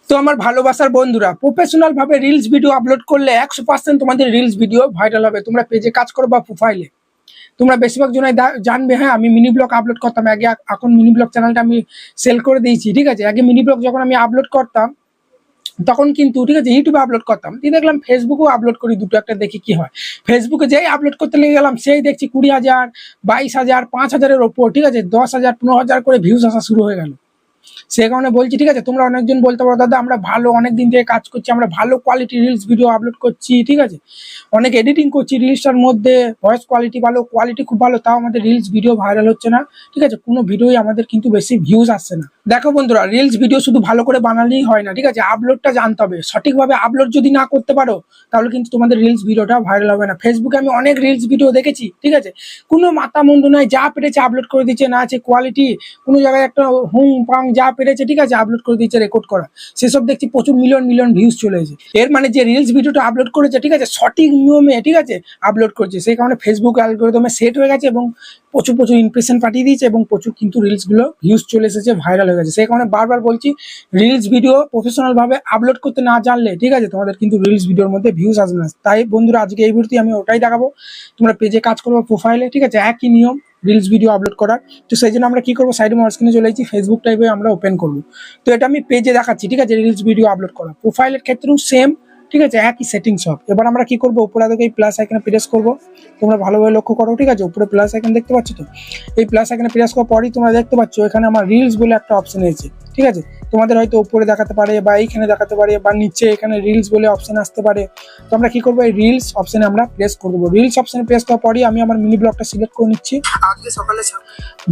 তো আমার ভালোবাসার বন্ধুরা, প্রফেশনাল ভাবে রিলস ভিডিও আপলোড করলে 100% তোমাদের রিলস ভিডিও ভাইরাল হবে। তোমরা পেজে কাজ করো বা প্রোফাইলে, তোমরা বেশিরভাগ জনাই জানবে। হ্যাঁ, আমি মিনি ব্লগ আপলোড করতাম আগে, এখন মিনি ব্লগ চ্যানেলটা আমি সেল করে দিয়েছি। ঠিক আছে, আগে মিনি ব্লগ যখন আমি আপলোড করতাম তখন কিন্তু ঠিক আছে ইউটিউবে আপলোড করতাম, দিয়ে দেখলাম ফেসবুকেও আপলোড করি, দুটো একটা দেখি কি হয়। ফেসবুকে যেই আপলোড করতে লেগে গেলাম সেই দেখছি 20,000, 22,000, 5,000-এর ওপর, ঠিক আছে 10,000, 15,000 করে ভিউজ আসা শুরু হয়ে গেল। সে কারণে বলছি, ঠিক আছে তোমরা অনেকজন বলতে পারো দাদা আমরা ভালো অনেক দিন থেকে কাজ করছি, আমরা ভালো কোয়ালিটি রিলস ভিডিও আপলোড করছি, ঠিক আছে অনেক এডিটিং করছি রিলসটার মধ্যে, ভয়েস কোয়ালিটি ভালো, কোয়ালিটি খুব ভালো, তাও আমাদের রিলস ভিডিও ভাইরাল হচ্ছে না। ঠিক আছে, কোনো ভিডিওই আমাদের কিন্তু বেশি ভিউজ আসছে না। দেখো বন্ধুরা, রিলস ভিডিও শুধু ভালো করে বানালেই হয় না, ঠিক আছে আপলোডটা জানতে হবে। সঠিকভাবে আপলোড যদি না করতে পারো তাহলে কিন্তু তোমাদের রিলস ভিডিওটা ভাইরাল হবে না। ফেসবুকে আমি অনেক রিলস ভিডিও দেখেছি, ঠিক আছে কোনো মাথা মুন্ডু নাই, যা পেরেছে আপলোড করে দিচ্ছে, না আছে কোয়ালিটি, কোনো জায়গায় একটা হুম পাং যা পেরেছে ঠিক আছে আপলোড করে দিচ্ছে রেকর্ড করা, সেসব দেখছি প্রচুর মিলিয়ন মিলিয়ন ভিউজ চলে এসেছে। এর মানে যে রিলস ভিডিওটা আপলোড করেছে ঠিক আছে সঠিক নিয়মে ঠিক আছে আপলোড করছে, সেই কারণে ফেসবুক অ্যালগরিদমে সেট হয়ে গেছে এবং প্রচুর প্রচুর ইমপ্রেশন পাঠিয়ে দিয়েছে এবং প্রচুর কিন্তু রিলসগুলো ভিউজ চলে এসেছে, ভাইরাল হয়ে গেছে। সেই কারণে বারবার বলছি, রিলস ভিডিও প্রফেশনাল ভাবে আপলোড করতে না জানলে ঠিক আছে তোমাদের কিন্তু রিলস ভিডিওর মধ্যে ভিউজ আসবে না। তাই বন্ধুরা আজকে এই ভিডিওতে আমি ওটাই দেখাবো, তোমরা পেজে কাজ করবো প্রোফাইলে, ঠিক আছে একই নিয়ম রিলস ভিডিও আপলোড করার। তো সেই জন্য আমরা কি করবো, সাইডে আমার স্ক্রিনে চলে যাচ্ছি, ফেসবুক টাইপে আমরা ওপেন করবো। তো এটা আমি পেজে দেখাচ্ছি, ঠিক আছে রিলস ভিডিও আপলোড করা। প্রোফাইলের ক্ষেত্রেও সেম, ঠিক আছে একই সেটিংস সব। এবার আমরা কি করবো, উপরে দেখো এই প্লাস আইকনে প্রেস করবো, তোমরা ভালোভাবে লক্ষ্য করো, ঠিক আছে উপরে প্লাস আইকন দেখতে পাচ্ছ। তো এই প্লাস আইকনে প্রেস করার পরই তোমরা দেখতে পাচ্ছ এখানে আমার রিলস বলে একটা অপশন এসেছে, ঠিক আছে তোমাদের হয়তো উপরে দেখাতে পারে বা এইখানে দেখাতে পারে বা নিচে এখানে রিলস বলে অপশন আসতে পারে। তো আমরা কি করবো, এই রিলস অপশনে আমরা প্রেস করবো। রিলস অপশনে প্রেস করার পরই আমি আমার মিনি ব্লগটা সিলেক্ট করে নিচ্ছি, আজকে সকালে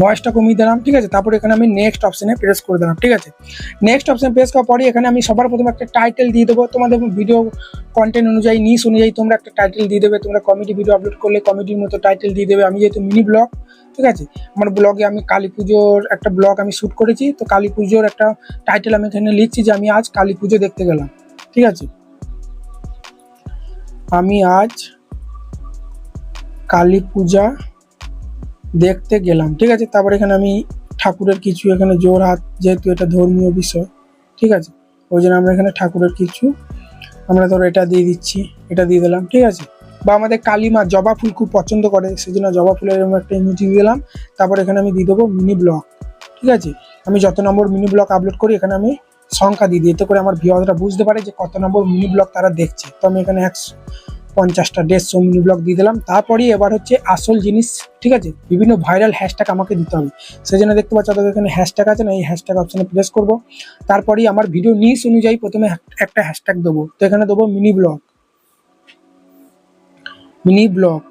ভয়েসটা কমিয়ে দিলাম, ঠিক আছে তারপরে এখানে আমি নেক্সট অপশনে প্রেস করে দিলাম। ঠিক আছে, নেক্সট অপশনে প্রেস করার পরই এখানে আমি সবার প্রথমে একটা টাইটেল দিয়ে দেবো। তোমাদের ভিডিও কন্টেন্ট অনুযায়ী, নিশ অনুযায়ী তোমরা একটা টাইটেল দিয়ে দেবে। তোমরা কমেডি ভিডিও আপলোড করলে কমেডির মতো টাইটেল দিয়ে দেবে। আমি যেহেতু মিনি ব্লগ, ঠিক আছে আমার ব্লগে আমি কালী পুজোর একটা ব্লগ আমি শ্যুট করেছি, তো কালী পুজোর একটা টাইটেল আমি এখানে লিখছি যে আমি আজ কালী পুজো দেখতে গেলাম, ঠিক আছে আমি আজ কালী পূজা দেখতে গেলাম, ঠিক আছে তারপরে এখানে আমি ঠাকুরের কিছু এখানে জোর হাত, যেহেতু এটা ধর্মীয় বিষয়, ঠিক আছে ওই জন্য আমরা এখানে ঠাকুরের কিছু আমরা ধরো এটা দিয়ে দিচ্ছি, এটা দিয়ে দিলাম, ঠিক আছে বা আমাদের কালী মা জবা ফুল খুব পছন্দ করে, সেই জন্য জবা ফুলের এরকম একটা ইমোজি দিয়ে দিলাম। তারপর এখানে আমি দিয়ে দেবো মিনি ব্লগ, ঠিক আছে আমি যত নম্বর মিনি ব্লগ আপলোড করি এখানে আমি সংখ্যা দিয়ে দিই, এতে করে আমার ভিউয়াররা বুঝতে পারে যে কত নম্বর মিনি ব্লগ তারা দেখছে। তো আমি এখানে 150টা 150 মিনি ব্লগ দিয়ে দিলাম। তারপরেই এবার হচ্ছে আসল জিনিস, ঠিক আছে বিভিন্ন ভাইরাল হ্যাশট্যাগ আমাকে দিতে হবে। সেই জন্য দেখতে পাচ্ছ তাদের এখানে হ্যাশট্যাগ আছে না, এই হ্যাশট্যাগ অপশনে প্রেস করবো। তারপরেই আমার ভিডিও নিউজ অনুযায়ী প্রথমে একটা হ্যাশট্যাগ দেবো। তো এখানে দেবো mini blog, mini blog,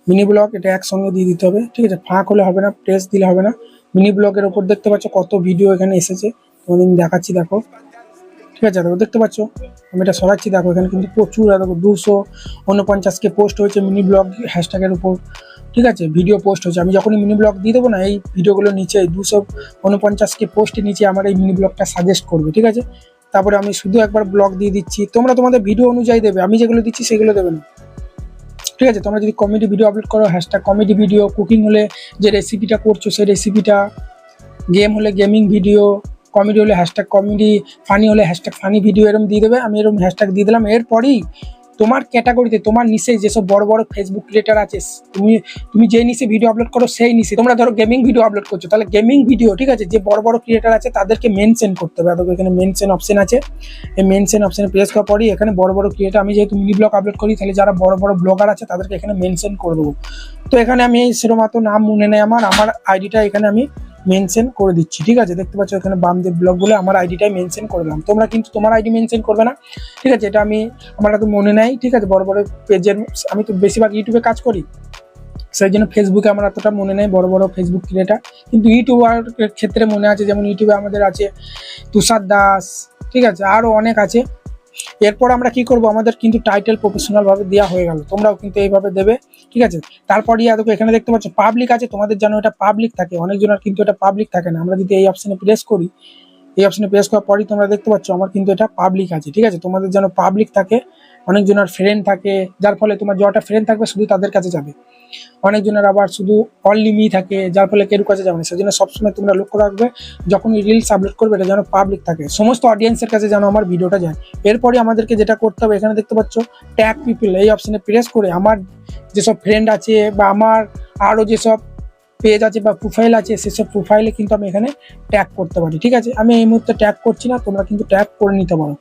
mini blog এটা একসঙ্গে দিয়ে দিতে হবে, ঠিক আছে ফাঁক হলে হবে না, প্রেস দিলে হবে না। মিনি ব্লগের ওপর দেখতে পাচ্ছ কত ভিডিও এখানে এসেছে, তোমাদের আমি দেখাচ্ছি দেখো, ঠিক আছে দেখো দেখতে পাচ্ছ আমি এটা সরাচ্ছি, দেখো এখানে কিন্তু প্রচুর দেখো 249কে পোস্ট হয়েছে মিনি ব্লগ হ্যাশট্যাগের উপর, ঠিক আছে ভিডিও পোস্ট হয়েছে। আমি যখনই মিনি ব্লগ দিয়ে দেবো না, এই ভিডিওগুলোর নিচে 249কে পোস্টের নিচে আমার এই মিনি ব্লগটা সাজেস্ট করবে, ঠিক আছে তারপরে আমি শুধু একবার ব্লগ দিয়ে দিচ্ছি, তোমরা তোমাদের ভিডিও অনুযায়ী দেবে, আমি যেগুলো দিচ্ছি সেগুলো দেবে না, ঠিক আছে তোমরা যদি কমেডি ভিডিও আপলোড করো হ্যাশট্যাগ কমেডি ভিডিও, কুকিং হলে যে রেসিপিটা করছো সেই রেসিপিটা, গেম হলে গেমিং ভিডিও, কমেডি হলে হ্যাশট্যাগ কমেডি, ফানি হলে হ্যাশট্যাগ ফানি ভিডিও এরকম দিয়ে দেবে। আমি এরকম হ্যাশট্যাগ দিয়ে দিলাম। এরপরই তোমার ক্যাটাগরিতে তোমার নিচে যেসব বড় বড় ফেসবুক ক্রিয়েটার আছে, তুমি যে নিচে ভিডিও আপলোড করো সেই নিচে, তোমরা ধরো গেমিং ভিডিও আপলোড করছো, তাহলে গেমিং ভিডিও ঠিক আছে যে বড় বড় ক্রিয়েটার আছে তাদেরকে মেনশন করতে হবে। দেখো এখানে মেনশন অপশন আছে, এই মেনশন অপশনে প্রেস করার পরই এখানে বড় বড় ক্রিয়েটার, আমি যেহেতু মিনি ব্লগ আপলোড করি তাহলে যারা বড় বড় ব্লগার আছে তাদেরকে এখানে মেনশন করে দেবো। তো এখানে আমি সেরকম অত নাম মনে নেই, আমার আইডিটা এখানে আমি মেনশন করে দিচ্ছি, ঠিক আছে দেখতে পাচ্ছ এখানে বামদেব ব্লগ বলে আমার আইডিটাই মেনশন করে দিলাম। তোমরা কিন্তু তোমার আইডি মেনশন করবে না, ঠিক আছে এটা আমার তো মনে নাই, ঠিক আছে বড় বড় পেজের, আমি তো বেশিরভাগ ইউটিউবে কাজ করি সেই জন্য ফেসবুকে আমার অতটা মনে নেই বড় বড় ফেসবুক ক্রিয়েটার, কিন্তু ইউটিউবার ক্ষেত্রে মনে আছে, যেমন ইউটিউবে আমাদের আছে তুষার দাস, ঠিক আছে আরও অনেক আছে। এরপর আমরা কি করব, আমাদের কিন্তু টাইটেল প্রফেশনাল ভাবে দেওয়া হয়ে গেল, তোমরাও কিন্তু এইভাবে দেবে, ঠিক আছে তারপরই দেখো এখানে দেখতে পাচ্ছ পাবলিক আছে, তোমাদের যেন এটা পাবলিক থাকে, অনেকজনের কিন্তু এটা পাবলিক থাকে না। আমরা যদি এই অপশনে প্রেস করি, এই অপশনে প্রেস করার পরই তোমরা দেখতে পাচ্ছ আমার কিন্তু এটা পাবলিক আছে, ঠিক আছে তোমাদের যেন পাবলিক থাকে, অনেকজনের ফ্রেন্ড থাকে, যার ফলে তোমার যটা ফ্রেন্ড থাকবে শুধু তাদের কাছে যাবে। অনেকজনের আবার শুধু অনলি মি থাকে, যার ফলে কেউ কাছে যাবে না। সেজন্য সবসময় তোমরা লক্ষ্য রাখবে যখন রিলস আপলোড করবে এটা যেন পাবলিক থাকে, সমস্ত অডিয়েন্সের কাছে যেন আমার ভিডিওটা যায়। এরপরে আমাদেরকে যেটা করতে হবে, এখানে দেখতে পাচ্ছ ট্যাগ পিপল, এই অপশনে প্রেস করে আমার যেসব ফ্রেন্ড আছে বা আমার আরও যেসব পেজ আছে বা প্রোফাইল আছে সেসব প্রোফাইলে কিন্তু আমি এখানে ট্যাগ করতে পারি। ঠিক আছে, আমি এই মুহূর্তে ট্যাগ করছি না, তোমরা কিন্তু ট্যাগ করে নিতে পারো।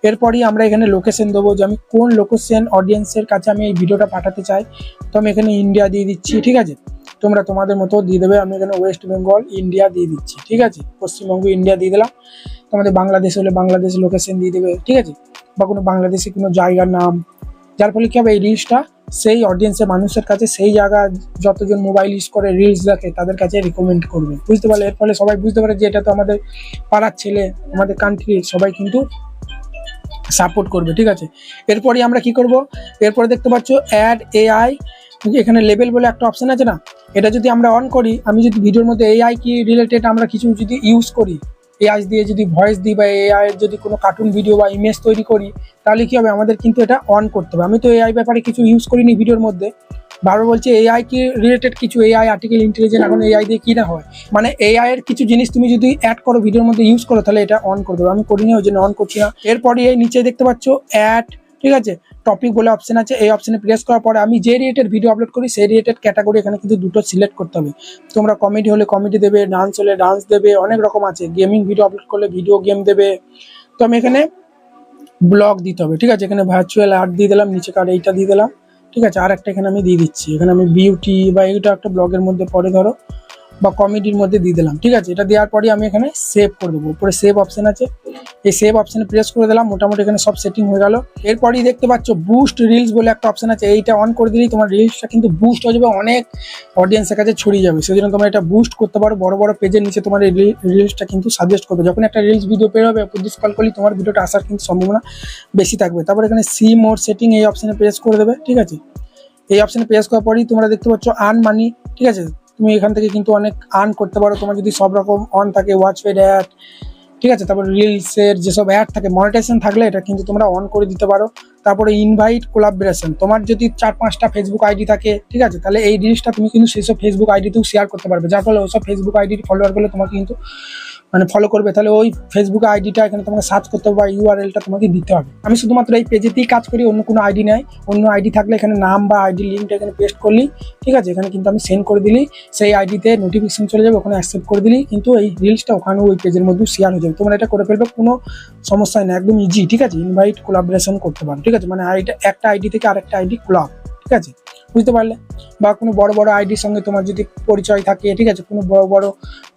এরপরই আমরা এখানে লোকেশন দেবো যে আমি কোন লোকেশন অডিয়েন্সের কাছে আমি এই ভিডিওটা পাঠাতে চাই। তো আমি এখানে ইন্ডিয়া দিয়ে দিচ্ছি। ঠিক আছে, তোমরা তোমাদের মতো দিয়ে দেবে। আমি এখানে ওয়েস্ট বেঙ্গল ইন্ডিয়া দিয়ে দিচ্ছি। ঠিক আছে, পশ্চিমবঙ্গ ইন্ডিয়া দিয়ে দিলাম। তোমাদের বাংলাদেশ হলে বাংলাদেশ লোকেশন দিয়ে দেবে। ঠিক আছে, বা কোনো বাংলাদেশি কোনো জায়গার নাম, যার ফলে কি হবে এই রিলসটা সেই অডিয়েন্সের মানুষের কাছে, সেই জায়গা যতজন মোবাইল ইউজ করে রিলস দেখে তাদের কাছে রিকমেন্ড করবে। বুঝতে পারলে? এর ফলে সবাই বুঝতে পারে যে এটা তো আমাদের পাড়ার ছেলে, আমাদের কান্ট্রি, সবাই কিন্তু সাপোর্ট করবে। ঠিক আছে, এরপরই আমরা কি করব, এরপরে দেখতে পাচ্ছ অ্যাড এআই, এখানে লেভেল বলে একটা অপশন আছে না, এটা যদি আমরা অন করি, আমি যদি ভিডিওর মধ্যে এআই কি রিলেটেড আমরা কিছু যদি ইউজ করি, এআই দিয়ে যদি ভয়েস দিই বা এআই এর যদি কোনো কার্টুন ভিডিও বা ইমেজ তৈরি করি, তাহলে কি হবে আমাদের কিন্তু এটা অন করতে হবে। আমি তো এআই ব্যাপারে কিছু ইউজ করিনি ভিডিওর মধ্যে, বারবার বলছে এআই কি রিলেটেড কিছু, এআই আর্টিফিশিয়াল ইন্টেলিজেন্স, এখন এআই দিয়ে কি না হয়, মানে এআই এর কিছু জিনিস তুমি যদি অ্যাড করো ভিডিওর মধ্যে ইউজ করো তাহলে এটা অন করে দেবে। আমি করিনি, ওই জন্য অন করছি না। এরপরে এই নিচে দেখতে পাচ্ছ অ্যাড, ঠিক আছে, টপিক বলে অপশন আছে, এই অপশনে প্রেস করার পরে আমি যে রিলেটেড ভিডিও আপলোড করি সেই রিলেটেড ক্যাটাগরি এখানে কিন্তু দুটো সিলেক্ট করতে হবে। তোমরা কমেডি হলে কমেডি দেবে, ডান্স হলে ডান্স দেবে, অনেক রকম আছে, গেমিং ভিডিও আপলোড করলে ভিডিও গেম দেবে। তো আমি এখানে ব্লগ দিতে হবে। ঠিক আছে, এখানে ভার্চুয়াল আর্ট দিয়ে দিলাম, নিচে কার এইটা দিয়ে দিলাম। ঠিক আছে, আর একটা এখানে আমি দিয়ে দিচ্ছি, এখানে আমি বিউটি বা এইটা একটা ব্লগের মধ্যে পরে ধরো বা কমেডির মধ্যে দিয়ে দিলাম। ঠিক আছে, এটা দেওয়ার পরে আমি এখানে সেভ করে দেবো। উপরে সেভ অপশন আছে, এই সেভ অপশনে প্রেস করে দিলাম। মোটামুটি এখানে সব সেটিং হয়ে গেল। এরপরই দেখতে পাচ্ছ বুস্ট রিলস বলে একটা অপশন আছে, এইটা অন করে দিলেই তোমার রিলসটা কিন্তু বুস্ট হয়ে যাবে, অনেক অডিয়েন্সের কাছে ছড়িয়ে যাবে। সেজন্য তোমরা এটা বুস্ট করতে পারো, বড় বড় পেজের নিচে তোমার এই রিলসটা কিন্তু সাজেস্ট করবে। যখন একটা রিলস ভিডিও বের হবে স্ক্রল করলে তোমার ভিডিওটা আসার কিন্তু সম্ভাবনা বেশি থাকবে। তারপর এখানে সি মোর সেটিং, এই অপশনে প্রেস করে দেবে। ঠিক আছে, এই অপশনে প্রেস করার পরেই তোমরা দেখতে পাচ্ছ আর্ন মানি। ঠিক আছে, তুমি এখান থেকে কিন্তু অনেক আর্ন করতে পারো, তোমার যদি সব রকম অন থাকে, ওয়াচ পেড অ্যাড, ঠিক আছে, তারপর রিলসের যেসব অ্যাড থাকে, মনিটাইজেশন থাকলে এটা কিন্তু তোমরা অন করে দিতে পারো। তারপরে ইনভাইট কোলাবরেশন, তোমার যদি 4-5টা ফেসবুক আইডি থাকে, ঠিক আছে, তাহলে এই রিলসটা তুমি কিন্তু সেই সব ফেসবুক আইডিতেও শেয়ার করতে পারবে, যার ফলে ওইসব ফেসবুক আইডির ফলোয়ার গুলো তোমাকে কিন্তু মানে ফলো করবে। তাহলে ওই ফেসবুক আইডিটা এখানে তোমাকে সার্চ করতে হবে বা ইউআরএলটা তোমাকে দিতে হবে। আমি শুধুমাত্র এই পেজেতেই কাজ করি, অন্য কোনো আইডি নাই। অন্য আইডি থাকলে এখানে নাম বা আইডি লিঙ্কটা এখানে পেস্ট করলি, ঠিক আছে, এখানে কিন্তু আমি সেন্ড করে দিলি, সেই আইডিতে নোটিফিকেশন চলে যাবে, ওখানে অ্যাকসেপ্ট করে দিলি কিন্তু এই রিলসটা ওখানে ওই পেজের মধ্যে শেয়ার হয়ে যাবে। তোমরা এটা করে ফেলবে, কোনো সমস্যাই না, একদম ইজি। ঠিক আছে, ইনভাইট কোলাবরেশন করতে পারো। ঠিক আছে, মানে আইডিটা একটা আইডি থেকে আরেকটা আইডি কোলাব, ঠিক আছে, বুঝতে পারলে? বা কোনো বড় বড় আইডির সঙ্গে তোমার যদি পরিচয় থাকে, ঠিক আছে, কোনো বড় বড়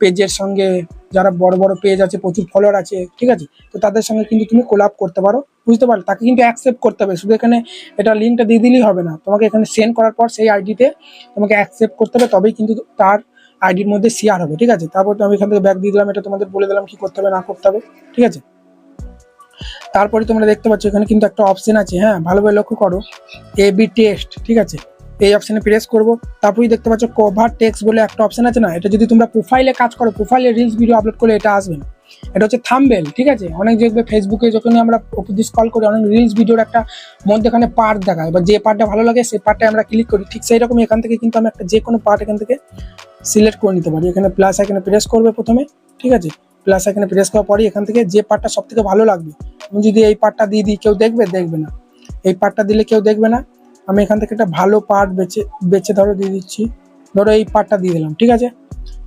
পেজের সঙ্গে, যারা বড় বড় পেজ আছে, প্রচুর ফলোয়ার আছে, ঠিক আছে, তো তাদের সঙ্গে কিন্তু তুমি কোলাব করতে পারো, বুঝতে পারলে? তাকে কিন্তু অ্যাকসেপ্ট করতে হবে, শুধু এখানে এটা লিঙ্কটা দিয়ে দিলেই হবে না, তোমাকে এখানে সেন্ড করার পর সেই আইডিতে তোমাকে অ্যাকসেপ্ট করতে হবে, তবেই কিন্তু তার আইডির মধ্যে শেয়ার হবে। ঠিক আছে, তারপর তো আমি এখান থেকে ব্যাক দিয়ে দিলাম, এটা তোমাদের বলে দিলাম কি করতে হবে না করতে হবে। ঠিক আছে, তারপরে তোমরা দেখতে পাচ্ছ এখানে কিন্তু একটা অপশন আছে, হ্যাঁ, ভালোভাবে লক্ষ্য করো, এবি টেস্ট। ঠিক আছে, এই অপশনে প্রেস করব। তারপরেই দেখতে পাচ্ছ কভার টেক্সট বলে একটা অপশন আছে না, এটা যদি তোমরা প্রোফাইলে কাজ করো, প্রোফাইলে রিলস ভিডিও আপলোড করলে এটা আসবে না, এটা হচ্ছে থাম্বনেল। ঠিক আছে, অনেক দেখবে ফেসবুকে যখনই আমরা স্ক্রল করি অনেক রিলস ভিডিওর একটা মধ্যেখানে পার্ট দেখায়, বা যে পার্টটা ভালো লাগে সেই পার্টটা আমরা ক্লিক করি, ঠিক সেই রকমই এখান থেকে কিন্তু আমি একটা যে কোনো পার্ট এখান থেকে সিলেক্ট করে নিতে পারি। এখানে প্লাস আইকনে প্রেস করবে প্রথমে, ঠিক আছে, প্লাস আইকনে প্রেস করার পরে এখান থেকে যে পার্টটা সব থেকে ভালো লাগবে, আমি যদি এই পার্টটা দিয়ে দিই, কেউ দেখবে না, এই পার্টটা দিলে কেউ দেখবে না। আমি এখান থেকে একটা ভালো পার্ট বেছে ধরো দিয়ে দিচ্ছি, ধরো এই পার্টটা দিয়ে দিলাম। ঠিক আছে,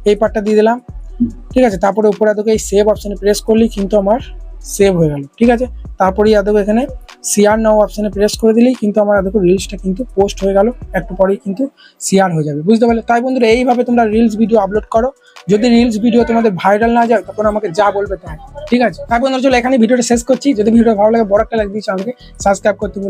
এই পার্টটা দিয়ে দিলাম। ঠিক আছে, তারপরে উপরে দেখো এই সেভ অপশনে প্রেস করলেই কিন্তু আমার সেভ হয়ে গেল। ঠিক আছে, তারপরেই দেখো এখানে শেয়ার নাও অপশনে প্রেস করে দিলেই কিন্তু আমার দেখো রিলসটা কিন্তু পোস্ট হয়ে গেল, একটু পরেই কিন্তু শেয়ার হয়ে যাবে, বুঝতে পারলে? তাই বন্ধুরা এইভাবে তোমরা রিলস ভিডিও আপলোড করো। যদি রিলস ভিডিও তোমাদের ভাইরাল না যায় তখন আমাকে যা বলবে তাই। ঠিক আছে, তাই বন্ধুরা চলো এখানে ভিডিওটা শেষ করছি। যদি ভিডিওটা ভালো লাগে বড় একটা লাইক দিয়ে চ্যানেলকে সাবস্ক্রাইব করতে বলবে।